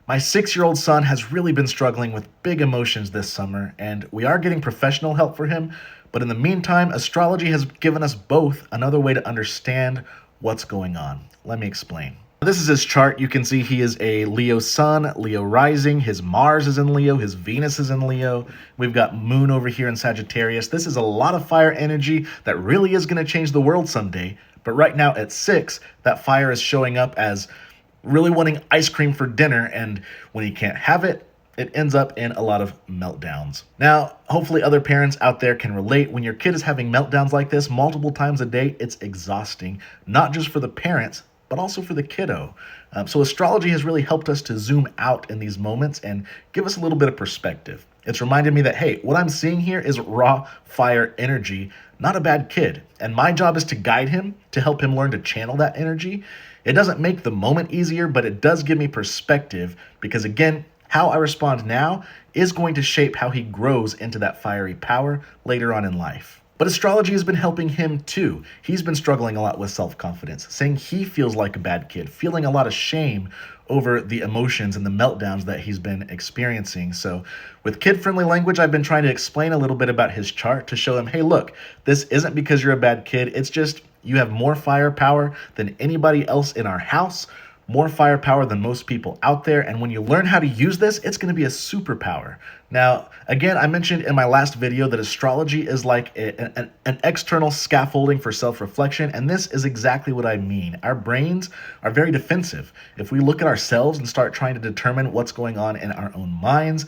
My 6-year-old son has really been struggling with big emotions this summer, and we are getting professional help for him. But in the meantime, astrology has given us both another way to understand what's going on. Let me explain. This is his chart. You can see he is a Leo sun, Leo rising. His Mars is in Leo. His Venus is in Leo. We've got Moon over here in Sagittarius. This is a lot of fire energy that really is going to change the world someday. But right now at 6, that fire is showing up as really wanting ice cream for dinner, and when he can't have it, it ends up in a lot of meltdowns. Now, hopefully other parents out there can relate. When your kid is having meltdowns like this multiple times a day, it's exhausting, not just for the parents, but also for the kiddo. So astrology has really helped us to zoom out in these moments and give us a little bit of perspective. It's reminded me that, hey, what I'm seeing here is raw fire energy, not a bad kid. And my job is to guide him, to help him learn to channel that energy. It doesn't make the moment easier, but it does give me perspective because, again, how I respond now is going to shape how he grows into that fiery power later on in life. But astrology has been helping him too. He's been struggling a lot with self-confidence, saying he feels like a bad kid, feeling a lot of shame over the emotions and the meltdowns that he's been experiencing. So with kid-friendly language, I've been trying to explain a little bit about his chart to show him, hey, look, this isn't because you're a bad kid. It's just you have more firepower than anybody else in our house, more firepower than most people out there. And when you learn how to use this, it's going to be a superpower. Now, again, I mentioned in my last video that astrology is like an external scaffolding for self-reflection. And this is exactly what I mean. Our brains are very defensive. If we look at ourselves and start trying to determine what's going on in our own minds,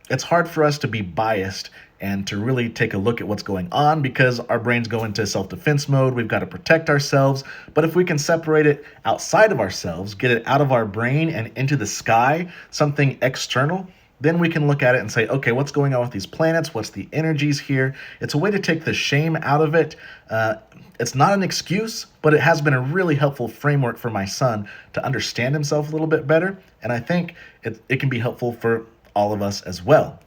it's hard for us to be biased and to really take a look at what's going on because our brains go into self-defense mode. We've got to protect ourselves. But if we can separate it outside of ourselves, get it out of our brain and into the sky, something external, then we can look at it and say, okay, what's going on with these planets? What's the energies here? It's a way to take the shame out of it. It's not an excuse, but it has been a really helpful framework for my son to understand himself a little bit better. And I think it can be helpful for all of us as well.